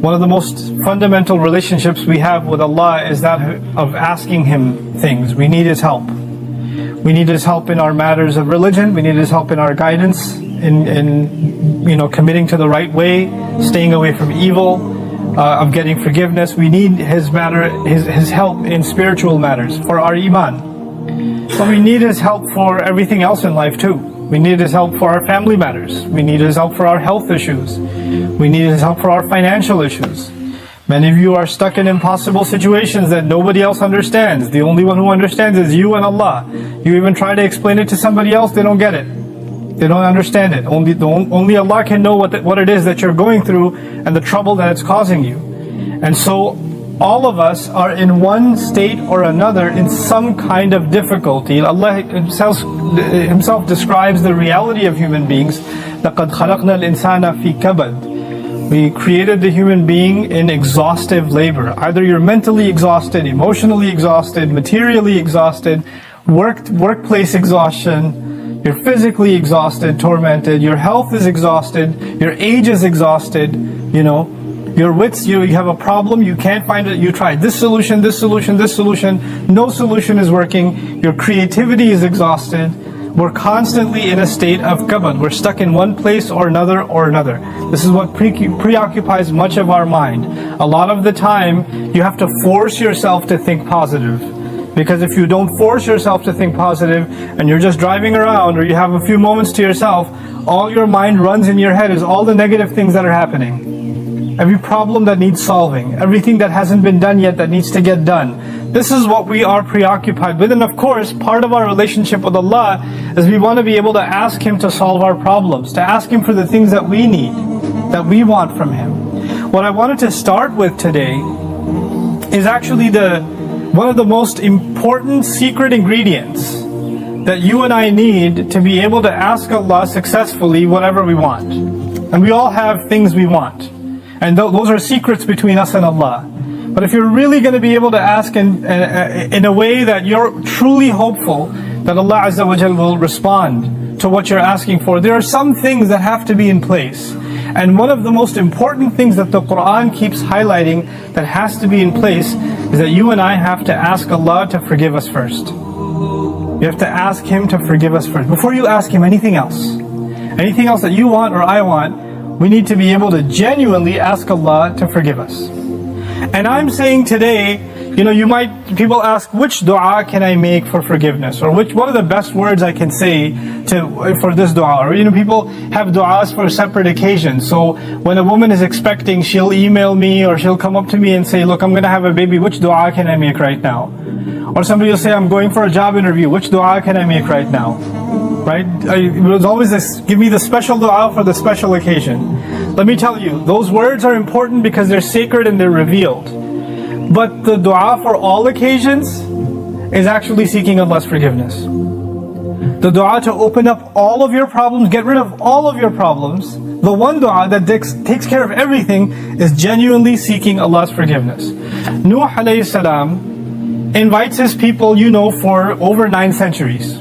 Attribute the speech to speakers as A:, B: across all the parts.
A: One of the most fundamental relationships we have with Allah is that of asking Him things. We need His help. We need His help in our matters of religion. We need His help in our guidance, in committing to the right way, staying away from evil, of getting forgiveness. We need His help in spiritual matters for our iman. But we need His help for everything else in life too. We need His help for our family matters. We need His help for our health issues. We need His help for our financial issues. Many of you are stuck in impossible situations that nobody else understands. The only one who understands is you and Allah. You even try to explain it to somebody else, they don't get it. They don't understand it. Only Allah can know what it is that you're going through and the trouble that it's causing you. And so all of us are in one state or another in some kind of difficulty. Allah Himself describes the reality of human beings. لَقَدْ خَلَقْنَا الْإِنسَانَ فِي كَبَدٍ. We created the human being in exhaustive labor. Either you're mentally exhausted, emotionally exhausted, materially exhausted, workplace exhaustion, you're physically exhausted, tormented, your health is exhausted, your age is exhausted, your wits, you have a problem, you can't find it, you try this solution, no solution is working, your creativity is exhausted. We're constantly in a state of kabad. We're stuck in one place or another. This is what preoccupies much of our mind. A lot of the time, you have to force yourself to think positive. Because if you don't force yourself to think positive, and you're just driving around, or you have a few moments to yourself, all your mind runs in your head is all the negative things that are happening. Every problem that needs solving, everything that hasn't been done yet that needs to get done. This is what we are preoccupied with. And of course, part of our relationship with Allah is we want to be able to ask Him to solve our problems, to ask Him for the things that we need, that we want from Him. What I wanted to start with today is actually one of the most important secret ingredients that you and I need to be able to ask Allah successfully whatever we want. And we all have things we want. And those are secrets between us and Allah. But if you're really going to be able to ask in a way that you're truly hopeful that Allah Azza wa Jal will respond to what you're asking for, there are some things that have to be in place. And one of the most important things that the Quran keeps highlighting that has to be in place is that you and I have to ask Allah to forgive us first. You have to ask Him to forgive us first. Before you ask Him anything else that you want or I want, we need to be able to genuinely ask Allah to forgive us. And I'm saying today, people ask, which dua can I make for forgiveness? Or what are the best words I can say for this dua? Or people have duas for separate occasions. So when a woman is expecting, she'll email me or she'll come up to me and say, look, I'm going to have a baby, which dua can I make right now? Or somebody will say, I'm going for a job interview, which dua can I make right now? Right? It was always this, give me the special dua for the special occasion. Let me tell you, those words are important because they're sacred and they're revealed. But the dua for all occasions is actually seeking Allah's forgiveness. The dua to open up all of your problems, get rid of all of your problems, the one dua that takes care of everything is genuinely seeking Allah's forgiveness. Nuh alayhi salam invites his people, for over 9 centuries.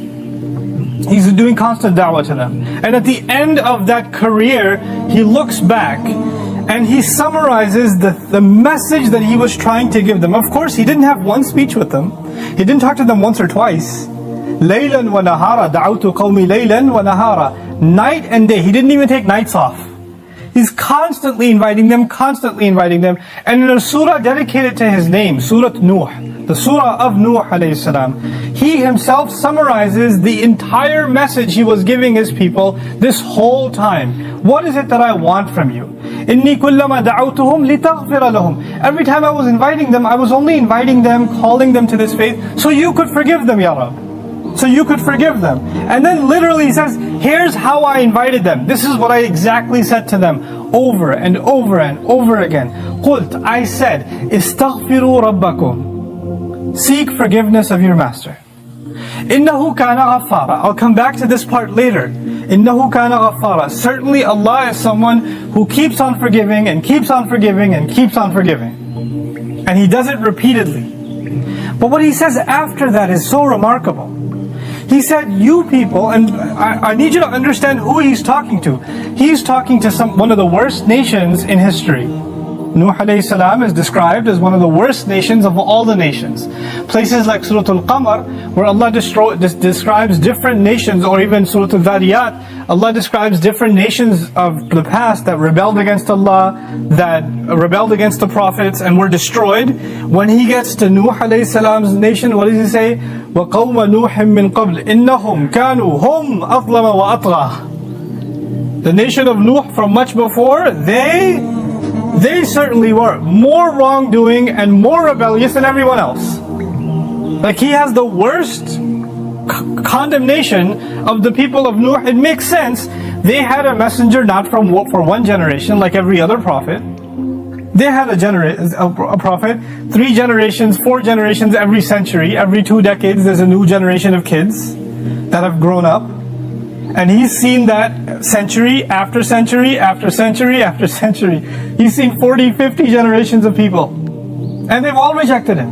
A: He's doing constant da'wah to them. And at the end of that career, he looks back and he summarizes the message that he was trying to give them. Of course, he didn't have one speech with them. He didn't talk to them once or twice. Laylan wa nahara, da'awtu qawmi laylan wa nahara. Night and day. He didn't even take nights off. He's constantly inviting them. And in a surah dedicated to his name, Surah Nuh, the surah of Nuh alayhi salam, he himself summarizes the entire message he was giving his people this whole time. What is it that I want from you? إِنِّي كُلَّمَا دَعَوْتُهُمْ لِتَغْفِرَ لَهُمْ. Every time I was inviting them, I was only inviting them, calling them to this faith, so you could forgive them, Ya Rabb. So you could forgive them. And then literally he says, here's how I invited them. This is what I exactly said to them over and over and over again. قُلْتُ, I said, إِسْتَغْفِرُوا رَبَّكُمْ. Seek forgiveness of your master. إِنَّهُ كَانَ غَفَّارًا. I'll come back to this part later. إِنَّهُ كَانَ غَفَّارًا. Certainly Allah is someone who keeps on forgiving and keeps on forgiving and keeps on forgiving. And He does it repeatedly. But what He says after that is so remarkable. He said, you people, and I need you to understand who He's talking to. He's talking to one of the worst nations in history. Nuh alayhi salam is described as one of the worst nations of all the nations. Places like Surah Al-Qamar, where Allah describes different nations, or even Surah Al-Dhariyat, Allah describes different nations of the past that rebelled against Allah, that rebelled against the prophets and were destroyed. When he gets to Nuh alayhi salam's nation, what does he say? وَقَوْمَ نُوحٍ مِّن قَبْلِ إِنَّهُمْ كَانُوا هُمْ أَظْلَمَ وَأَطْغَى. The nation of Nuh from much before, they certainly were more wrongdoing and more rebellious than everyone else. Like, he has the worst condemnation of the people of Nuh. It makes sense. They had a messenger not for one generation like every other prophet. They had a prophet 3 generations, 4 generations every century. Every 2 decades there's a new generation of kids that have grown up. And he's seen that century after century after century after century. He's seen 40, 50 generations of people. And they've all rejected him.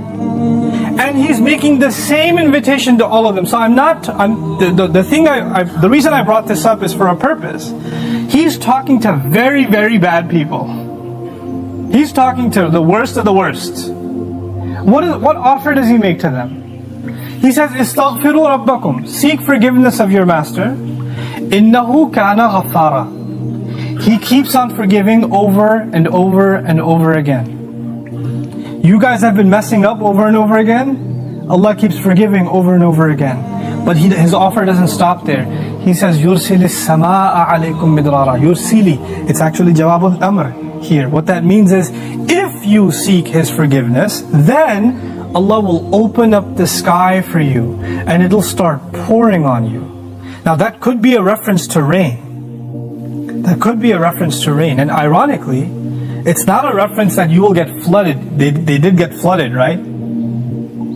A: And he's making the same invitation to all of them. So the reason I brought this up is for a purpose. He's talking to very, very bad people. He's talking to the worst of the worst. What offer does he make to them? He says, "Istaghfiru rabbakum." Seek forgiveness of your master. Innahu kana ghaffara. He keeps on forgiving over and over and over again. You guys have been messing up over and over again. Allah keeps forgiving over and over again. But his offer doesn't stop there. He says, "Yursili samaa alaykum midrara." Yursili. It's actually jawab al-amr here. What that means is, if you seek His forgiveness, then Allah will open up the sky for you and it'll start pouring on you. Now that could be a reference to rain. That could be a reference to rain. And ironically, it's not a reference that you will get flooded. They did get flooded, right?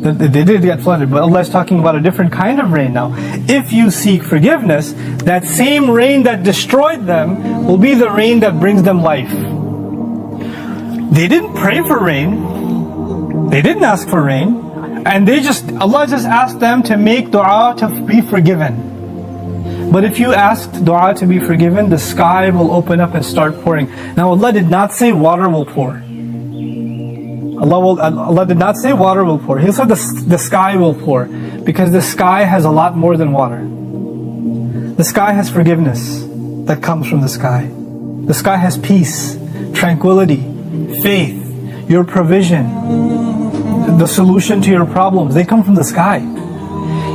A: They did get flooded, but Allah is talking about a different kind of rain now. If you seek forgiveness, that same rain that destroyed them will be the rain that brings them life. They didn't pray for rain. They didn't ask for rain. And Allah just asked them to make dua to be forgiven. But if you asked dua to be forgiven, the sky will open up and start pouring. Now Allah did not say water will pour. Allah did not say water will pour. He said the sky will pour. Because the sky has a lot more than water. The sky has forgiveness that comes from the sky. The sky has peace, tranquility, faith, your provision, the solution to your problems. They come from the sky.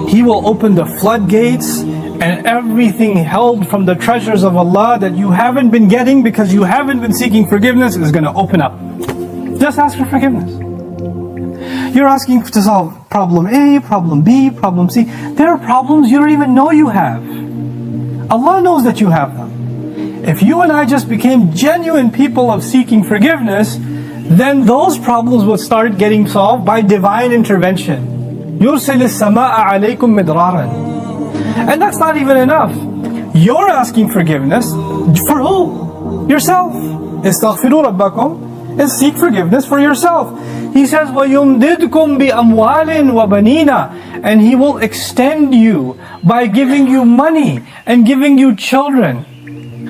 A: He will open the floodgates, and everything held from the treasures of Allah that you haven't been getting because you haven't been seeking forgiveness is going to open up. Just ask for forgiveness. You're asking to solve problem A, problem B, problem C. There are problems you don't even know you have. Allah knows that you have them. If you and I just became genuine people of seeking forgiveness, then those problems will start getting solved by divine intervention. يُرْسِلِ السَّمَاءَ عَلَيْكُمْ مِدْرَارًا. And that's not even enough. You're asking forgiveness for who? Yourself. Istaghfiru rabbakum is seek forgiveness for yourself. He says, وَيُمْدِدْكُمْ بِأَمْوَالٍ وَبَنِينَ. And He will extend you by giving you money and giving you children.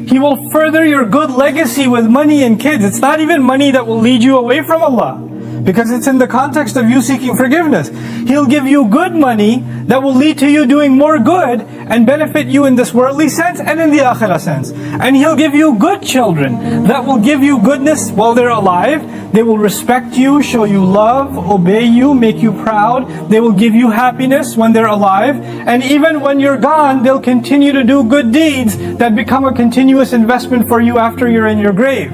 A: He will further your good legacy with money and kids. It's not even money that will lead you away from Allah, because it's in the context of you seeking forgiveness. He'll give you good money that will lead to you doing more good and benefit you in this worldly sense and in the akhirah sense. And He'll give you good children that will give you goodness while they're alive. They will respect you, show you love, obey you, make you proud. They will give you happiness when they're alive. And even when you're gone, they'll continue to do good deeds that become a continuous investment for you after you're in your grave.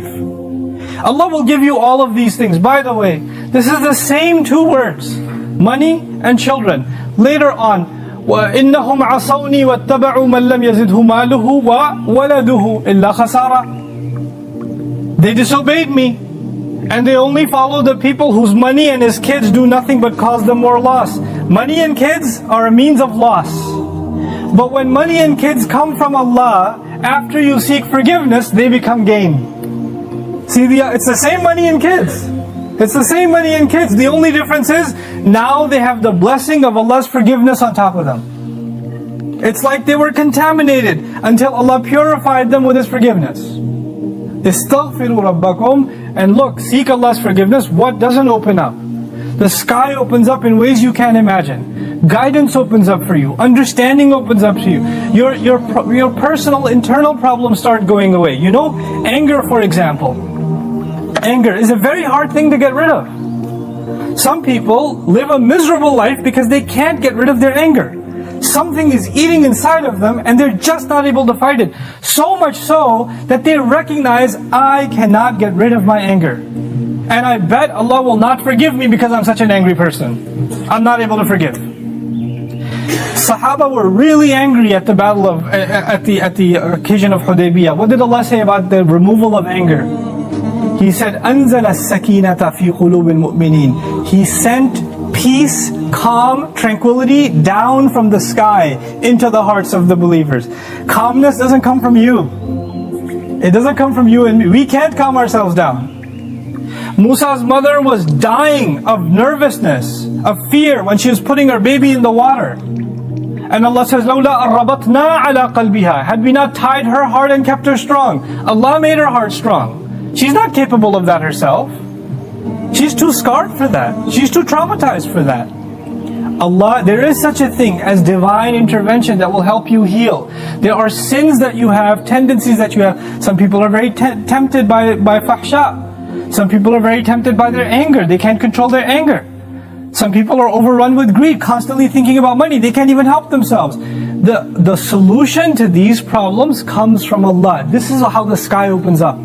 A: Allah will give you all of these things. By the way, this is the same 2 words, money and children. Later on, وَإِنَّهُمْ عَصَوْنِي وَاتَّبَعُوا مَنْ لَمْ يَزِدْهُ مَالُهُ وَوَلَدُهُ إِلَّا خَسَارًا. They disobeyed me, and they only follow the people whose money and his kids do nothing but cause them more loss. Money and kids are a means of loss. But when money and kids come from Allah, after you seek forgiveness, they become gain. See, it's the same money and kids. It's the same money and kids. The only difference is, now they have the blessing of Allah's forgiveness on top of them. It's like they were contaminated until Allah purified them with His forgiveness. Istaghfiru rabbakum, and look, seek Allah's forgiveness. What doesn't open up? The sky opens up in ways you can't imagine. Guidance opens up for you. Understanding opens up to you. Your personal internal problems start going away. You know, anger, for example. Anger is a very hard thing to get rid of. Some people live a miserable life because they can't get rid of their anger. Something is eating inside of them and they're just not able to fight it. So much so that they recognize, I cannot get rid of my anger. And I bet Allah will not forgive me because I'm such an angry person. I'm not able to forgive. Sahaba were really angry at the battle of, at the occasion of Hudaybiyah. What did Allah say about the removal of anger? He said, أَنزَلَ السَّكِينَةَ فِي قُلُوبِ الْمُؤْمِنِينَ. He sent peace, calm, tranquility down from the sky into the hearts of the believers. Calmness doesn't come from you. It doesn't come from you and me. We can't calm ourselves down. Musa's mother was dying of nervousness, of fear when she was putting her baby in the water. And Allah says, لَوْلَا أَرَّبَطْنَا عَلَىٰ قَلْبِهَا. Had we not tied her heart and kept her strong. Allah made her heart strong. She's not capable of that herself. She's too scarred for that. She's too traumatized for that. Allah, there is such a thing as divine intervention that will help you heal. There are sins that you have, tendencies that you have. Some people are very tempted by fahsha. Some people are very tempted by their anger. They can't control their anger. Some people are overrun with greed, constantly thinking about money. They can't even help themselves. The solution to these problems comes from Allah. This is how the sky opens up.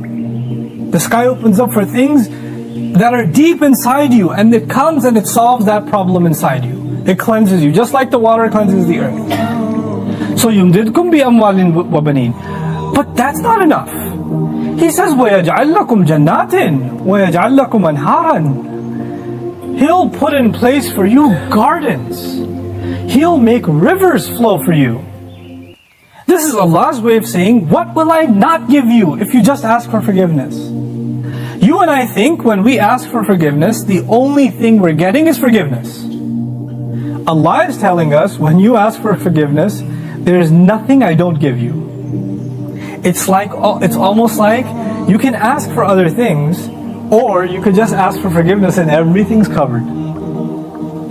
A: The sky opens up for things that are deep inside you, and it comes and it solves that problem inside you. It cleanses you, just like the water cleanses the earth. So يُمْدِدْكُمْ بِأَمْوَالٍ وَبَنِينَ. But that's not enough. He says, وَيَجْعَلْ لَكُمْ جَنَّاتٍ وَيَجْعَلْ لَكُمْ أَنْهَارًا. He'll put in place for you gardens. He'll make rivers flow for you. This is Allah's way of saying, what will I not give you if you just ask for forgiveness? You and I think when we ask for forgiveness, the only thing we're getting is forgiveness. Allah is telling us, when you ask for forgiveness, there is nothing I don't give you. It's almost like you can ask for other things, or you could just ask for forgiveness and everything's covered.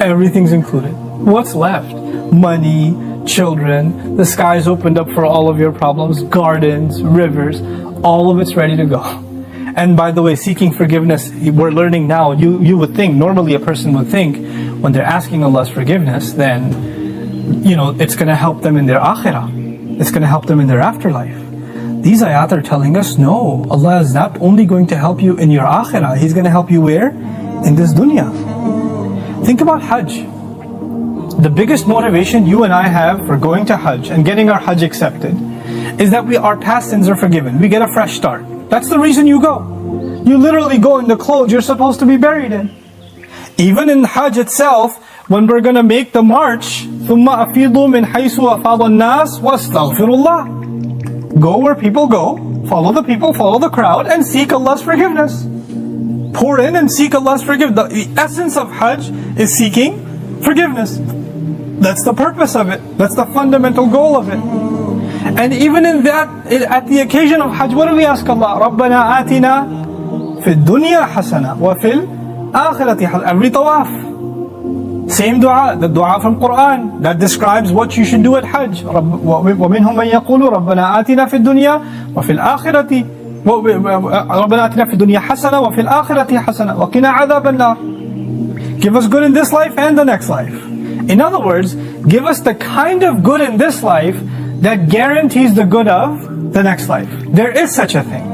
A: Everything's included. What's left? Money, children, the sky's opened up for all of your problems, gardens, rivers, all of it's ready to go. And by the way, seeking forgiveness, we're learning now, you would think, normally a person would think, when they're asking Allah's forgiveness, then, it's going to help them in their akhirah. It's going to help them in their afterlife. These ayat are telling us, no, Allah is not only going to help you in your akhirah, He's going to help you where? In this dunya. Think about Hajj. The biggest motivation you and I have for going to Hajj and getting our Hajj accepted is that our past sins are forgiven. We get a fresh start. That's the reason you go. You literally go in the clothes you're supposed to be buried in. Even in Hajj itself, when we're going to make the march, ثُمَّ أَفِيضُوا مِنْ حَيْثُ أَفَاضَ النَّاسِ وَاسْتَغْفِرُوا اللَّهِ. Go where people go, follow the people, follow the crowd, and seek Allah's forgiveness. Pour in and seek Allah's forgiveness. The essence of Hajj is seeking forgiveness. That's the purpose of it. That's the fundamental goal of it. And even in that, at the occasion of Hajj, what do we ask Allah? رَبَّنَا آتِنَا فِي الدُّنْيَا حَسَنَةً وَفِي الْآخِرَةِ حَسَنَةً. Every tawaf. Same dua, the dua from Quran that describes what you should do at Hajj. وَمِنْهُمْ مَنْ يَقُولُ رَبَّنَا آتِنَا فِي الدُّنْيا وَفِي الْآخِرَةِ رَبَّنَا آتِنَا فِي الدُّنْيَا حَسَنَةً وَفِي الْآخِرَةِ حَسَنَةً وَقِنَا عَذَابَ النَّارِ. Give us good in this life and the next life. In other words, give us the kind of good in this life that guarantees the good of the next life. There is such a thing.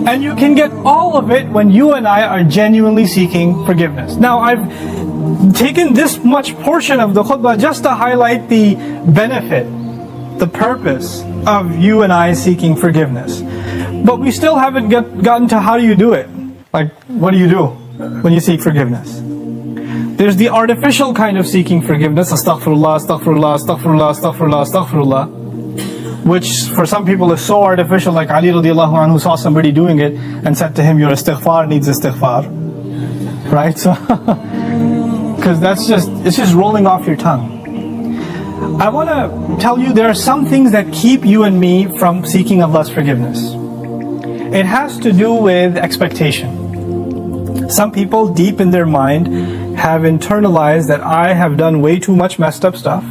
A: And you can get all of it when you and I are genuinely seeking forgiveness. Now, I've taken this much portion of the khutbah just to highlight the benefit, the purpose of you and I seeking forgiveness. But we still haven't gotten to how do you do it. Like, what do you do when you seek forgiveness? There's the artificial kind of seeking forgiveness, astaghfirullah, astaghfirullah, astaghfirullah, astaghfirullah, astaghfirullah, which for some people is so artificial, like Ali radiallahu anhu saw somebody doing it and said to him, your istighfar needs istighfar. Right? So, because it's just rolling off your tongue. I want to tell you there are some things that keep you and me from seeking Allah's forgiveness. It has to do with expectation. Some people deep in their mind have internalized that I have done way too much messed up stuff.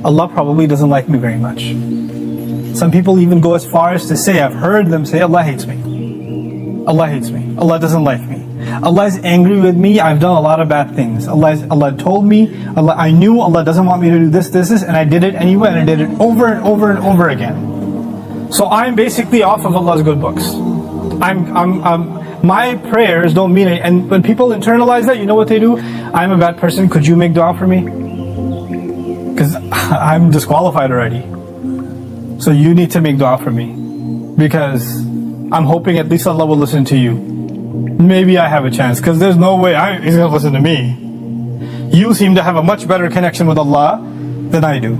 A: Allah probably doesn't like me very much. Some people even go as far as to say, I've heard them say, Allah hates me. Allah hates me. Allah doesn't like me. Allah is angry with me. I've done a lot of bad things. Allah told me, I knew Allah doesn't want me to do this, and I did it anyway, and I did it over and over and over again. So I'm basically off of Allah's good books. My prayers don't mean it. And when people internalize that, you know what they do? I'm a bad person. Could you make dua for me? Because I'm disqualified already. So you need to make dua for me. Because I'm hoping at least Allah will listen to you. Maybe I have a chance. Because there's no way He's going to listen to me. You seem to have a much better connection with Allah than I do.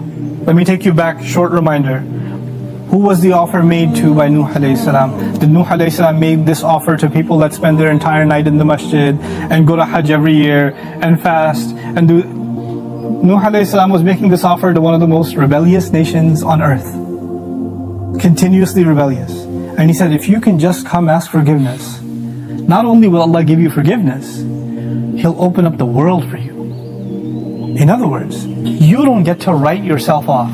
A: Let me take you back, short reminder. Who was the offer made to by Nuh alayhi salam? Did Nuh alayhi salam made this offer to people that spend their entire night in the masjid and go to Hajj every year and fast and do? Nuh alayhi salam was making this offer to one of the most rebellious nations on earth. Continuously rebellious. And he said, if you can just come ask forgiveness, not only will Allah give you forgiveness, He'll open up the world for you. In other words, you don't get to write yourself off.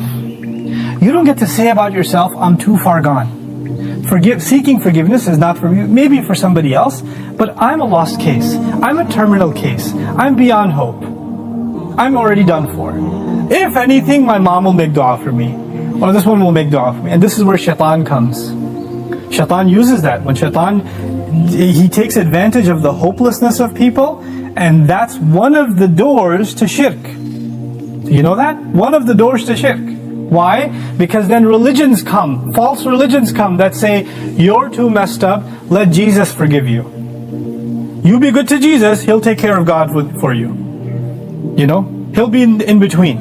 A: You don't get to say about yourself, I'm too far gone. Seeking forgiveness is not for you, maybe for somebody else, but I'm a lost case. I'm a terminal case. I'm beyond hope. I'm already done for. If anything, my mom will make dua for me, or this one will make dua for me. And this is where Shaytan comes. Shaytan uses that. When Shaytan, he takes advantage of the hopelessness of people, and that's one of the doors to shirk. Do you know that? One of the doors to shirk. Why? Because then religions come, false religions come that say, you're too messed up, let Jesus forgive you. You be good to Jesus, He'll take care of God for you. You know? He'll be in between.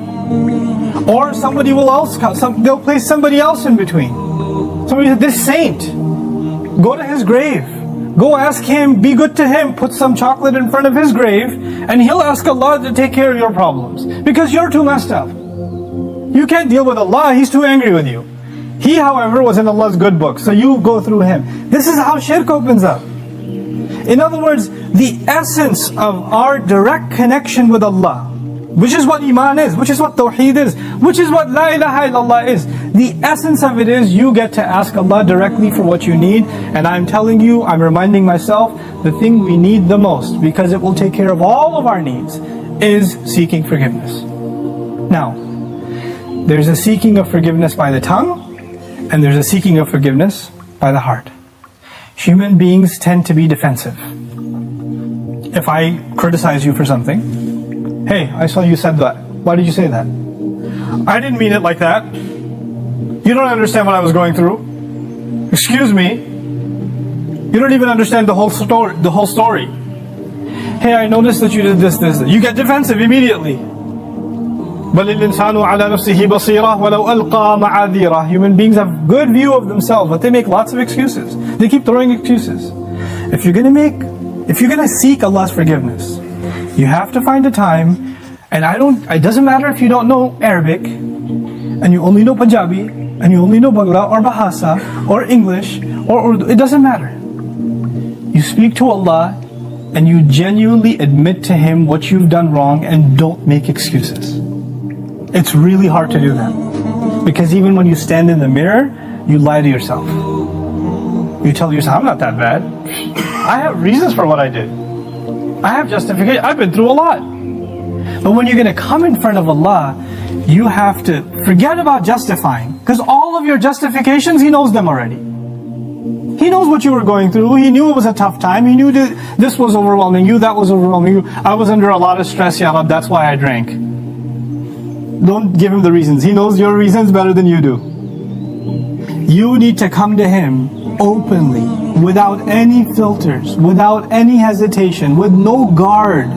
A: Or somebody will else come, they'll place somebody else in between. Somebody, this saint, go to his grave. Go ask him, be good to him, put some chocolate in front of his grave, and he'll ask Allah to take care of your problems. Because you're too messed up. You can't deal with Allah, He's too angry with you. He, however, was in Allah's good book, so you go through Him. This is how shirk opens up. In other words, the essence of our direct connection with Allah, which is what Iman is, which is what Tawheed is, which is what La ilaha illallah is. The essence of it is you get to ask Allah directly for what you need, and I'm telling you, I'm reminding myself, the thing we need the most, because it will take care of all of our needs, is seeking forgiveness. Now, there's a seeking of forgiveness by the tongue, and there's a seeking of forgiveness by the heart. Human beings tend to be defensive. If I criticize you for something, hey, I saw you said that. Why did you say that? I didn't mean it like that. You don't understand what I was going through. Excuse me. You don't even understand the whole story. Hey, I noticed that you did this. You get defensive immediately. Human beings have good view of themselves, but they make lots of excuses. They keep throwing excuses. If you're gonna seek Allah's forgiveness, you have to find a time, and it doesn't matter if you don't know Arabic, and you only know Punjabi, and you only know Bangla, or Bahasa, or English, or Urdu, it doesn't matter. You speak to Allah, and you genuinely admit to Him what you've done wrong, and don't make excuses. It's really hard to do that. Because even when you stand in the mirror, you lie to yourself. You tell yourself, I'm not that bad. I have reasons for what I did. I have justification. I've been through a lot. But when you're going to come in front of Allah, you have to forget about justifying. Because all of your justifications, He knows them already. He knows what you were going through. He knew it was a tough time. He knew that this was overwhelming you, that was overwhelming you. I was under a lot of stress, Ya Rab, that's why I drank. Don't give Him the reasons. He knows your reasons better than you do. You need to come to Him openly, without any filters, without any hesitation, with no guard,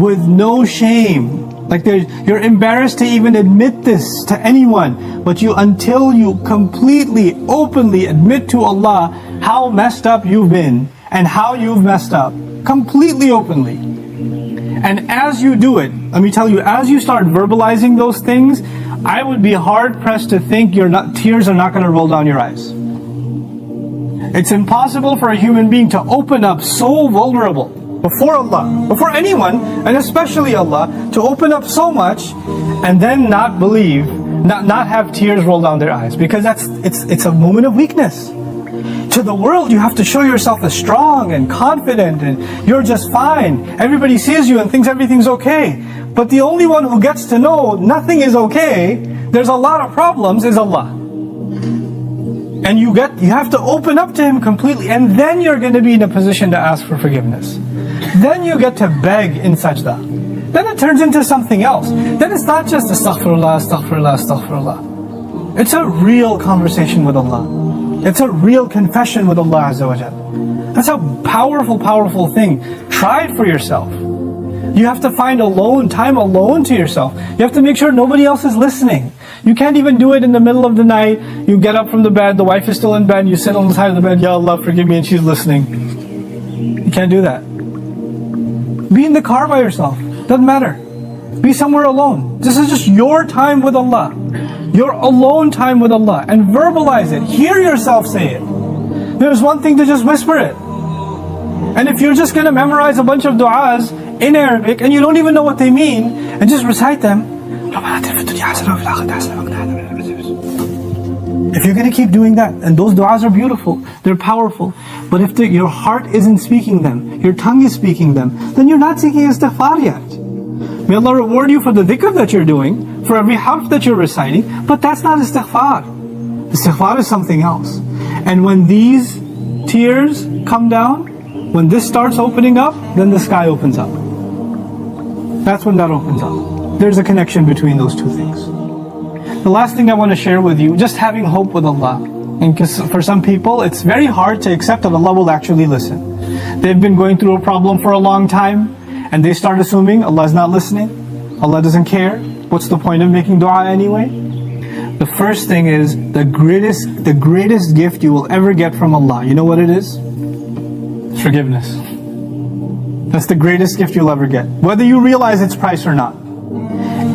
A: with no shame. Like you're embarrassed to even admit this to anyone, but until you completely, openly admit to Allah how messed up you've been and how you've messed up, completely openly. And as you do it, let me tell you, as you start verbalizing those things, I would be hard pressed to think tears are not going to roll down your eyes. It's impossible for a human being to open up so vulnerable before Allah, before anyone, and especially Allah, to open up so much and then not believe, not have tears roll down their eyes, because it's a moment of weakness. To the world, you have to show yourself as strong and confident and you're just fine. Everybody sees you and thinks everything's okay. But the only one who gets to know nothing is okay, there's a lot of problems, is Allah. And you have to open up to Him completely, and then you're going to be in a position to ask for forgiveness. Then you get to beg in sajda. Then it turns into something else. Then it's not just astaghfirullah, astaghfirullah, astaghfirullah. It's a real conversation with Allah. It's a real confession with Allah Azza wa Jal. That's a powerful, powerful thing. Try it for yourself. You have to find time alone to yourself. You have to make sure nobody else is listening. You can't even do it in the middle of the night. You get up from the bed, the wife is still in bed, you sit on the side of the bed, Ya Allah, forgive me, and she's listening. You can't do that. Be in the car by yourself. Doesn't matter. Be somewhere alone. This is just your time with Allah. Your alone time with Allah. And verbalize it. Hear yourself say it. There's one thing to just whisper it. And if you're just going to memorize a bunch of du'as in Arabic and you don't even know what they mean, and just recite them, if you're going to keep doing that, and those du'as are beautiful, they're powerful, but if your heart isn't speaking them, your tongue is speaking them, then you're not seeking istighfar yet. May Allah reward you for the dhikr that you're doing, for every harf that you're reciting, but that's not istighfar. Istighfar is something else. And when these tears come down, when this starts opening up, then the sky opens up. That's when that opens up. There's a connection between those two things. The last thing I want to share with you, just having hope with Allah. And for some people, it's very hard to accept that Allah will actually listen. They've been going through a problem for a long time, and they start assuming Allah is not listening, Allah doesn't care. What's the point of making dua anyway? The first thing is, the greatest gift you will ever get from Allah. You know what it is? Forgiveness. That's the greatest gift you'll ever get, whether you realize its price or not.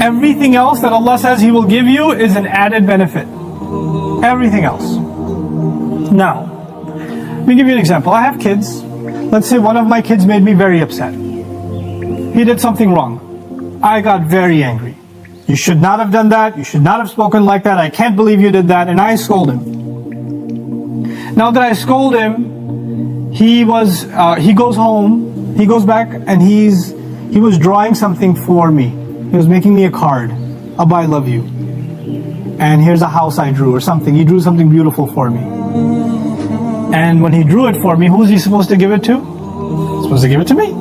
A: Everything else that Allah says He will give you is an added benefit. Everything else. Now, let me give you an example. I have kids. Let's say one of my kids made me very upset. He did something wrong. I got very angry. You should not have done that. You should not have spoken like that. I can't believe you did that. And I scold him. Now that I scold him, he goes home, he goes back, and he was drawing something for me. He was making me a card, Abba, I love you. And here's a house I drew, or something. He drew something beautiful for me. And when he drew it for me, who was he supposed to give it to? He was supposed to give it to me.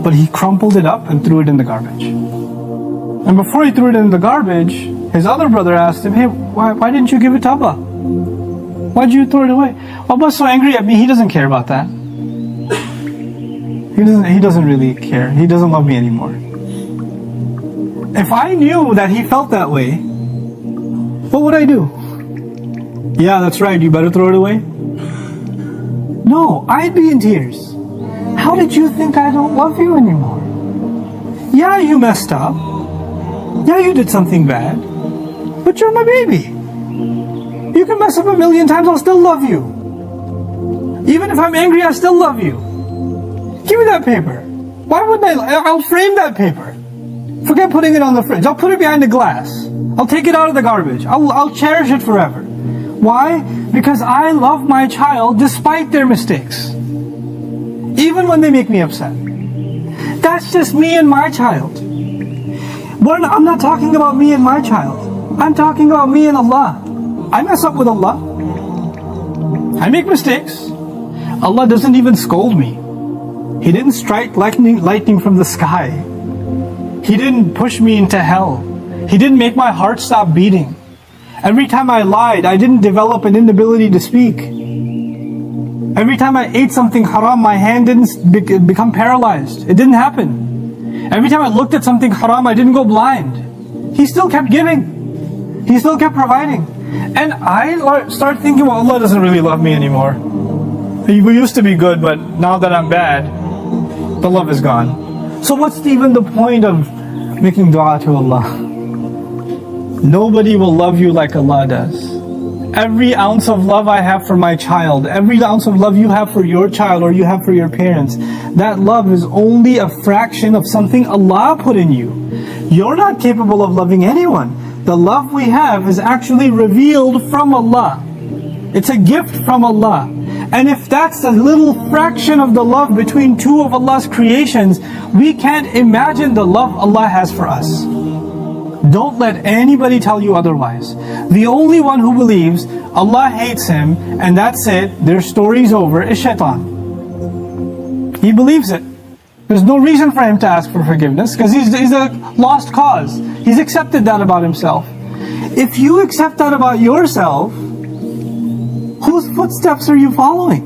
A: But he crumpled it up and threw it in the garbage. And before he threw it in the garbage, his other brother asked him, hey, why didn't you give it to Abba? Why did you throw it away? Abba's so angry at me, he doesn't care about that. He doesn't really care. He doesn't love me anymore. If I knew that he felt that way, what would I do? Yeah, that's right, you better throw it away? No, I'd be in tears. How did you think I don't love you anymore? Yeah, you messed up. Yeah, you did something bad. But you're my baby. You can mess up 1,000,000 times, I'll still love you. Even if I'm angry, I still love you. Give me that paper. Why wouldn't I'll frame that paper. Forget putting it on the fridge. I'll put it behind the glass. I'll take it out of the garbage. I'll cherish it forever. Why? Because I love my child despite their mistakes. Even when they make me upset. That's just me and my child. I'm not talking about me and my child. I'm talking about me and Allah. I mess up with Allah. I make mistakes. Allah doesn't even scold me. He didn't strike lightning from the sky. He didn't push me into hell. He didn't make my heart stop beating. Every time I lied, I didn't develop an inability to speak. Every time I ate something haram, my hand didn't become paralyzed. It didn't happen. Every time I looked at something haram, I didn't go blind. He still kept giving. He still kept providing. And I start thinking, well, Allah doesn't really love me anymore. We used to be good, but now that I'm bad, the love is gone. So what's even the point of making dua to Allah? Nobody will love you like Allah does. Every ounce of love I have for my child, every ounce of love you have for your child or you have for your parents, that love is only a fraction of something Allah put in you. You're not capable of loving anyone. The love we have is actually revealed from Allah. It's a gift from Allah. And if that's a little fraction of the love between two of Allah's creations, we can't imagine the love Allah has for us. Don't let anybody tell you otherwise. The only one who believes Allah hates him and that's it, their story's over, is Shaytan. He believes it. There's no reason for him to ask for forgiveness because he's a lost cause. He's accepted that about himself. If you accept that about yourself, whose footsteps are you following?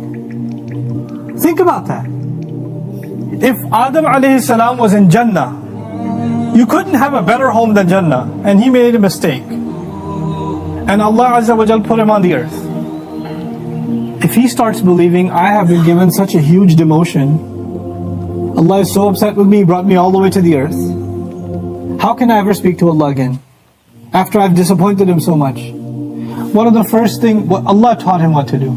A: Think about that. If Adam alayhi salam was in Jannah, you couldn't have a better home than Jannah, and he made a mistake. And Allah Azza wa Jal put him on the earth. If he starts believing, I have been given such a huge demotion, Allah is so upset with me, He brought me all the way to the earth, how can I ever speak to Allah again? After I've disappointed Him so much. One of the first things, Allah taught him what to do.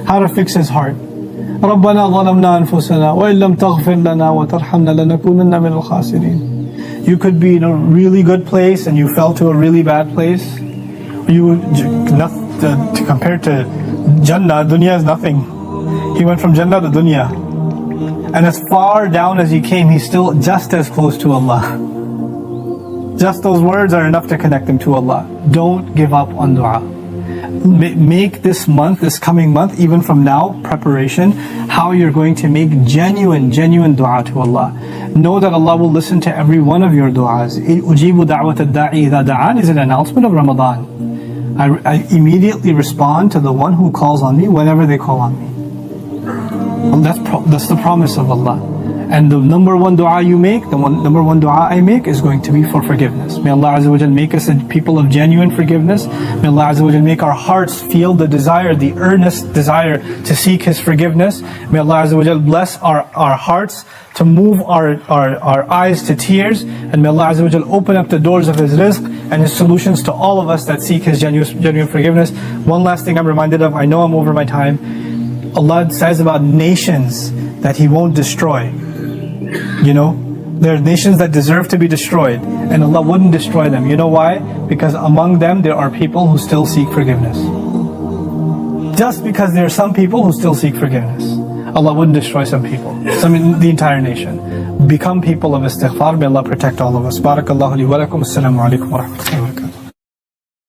A: How to fix his heart. رَبَّنَا ظَلَمْنَا أَنفُسَنَا وَإِن لَمْ تَغْفِرْ لَنَا وَتَرْحَمْنَا لَنَكُونَنَّ مِنَ الْخَاسِرِينَ. You could be in a really good place and you fell to a really bad place. Compared to Jannah, dunya is nothing. He went from Jannah to dunya. And as far down as he came, he's still just as close to Allah. Just those words are enough to connect him to Allah. Don't give up on dua. Make this month, this coming month, even from now, preparation, how you're going to make genuine dua to Allah. Know that Allah will listen to every one of your du'as. Ujibu da'wat ad-da'i idha da'an is an announcement of Ramadan. I immediately respond to the one who calls on me whenever they call on me. That's the promise of Allah. And the number one dua you make, number one dua I make is going to be for forgiveness. May Allah Azza wa Jal make us a people of genuine forgiveness. May Allah Azza wa Jal make our hearts feel the desire, the earnest desire to seek His forgiveness. May Allah Azza wa Jal bless our hearts to move our eyes to tears. And may Allah Azza wa Jal open up the doors of His rizq and His solutions to all of us that seek His genuine forgiveness. One last thing I'm reminded of, I know I'm over my time. Allah says about nations that He won't destroy. You know, there are nations that deserve to be destroyed and Allah wouldn't destroy them. You know why? Because among them there are people who still seek forgiveness. Just because there are some people who still seek forgiveness, Allah wouldn't destroy some people, the entire nation. Become people of istighfar. May Allah protect all of us. Barakallahu li wa lakum. Assalamu alaikum wa rahmatullahi wa barakatuh.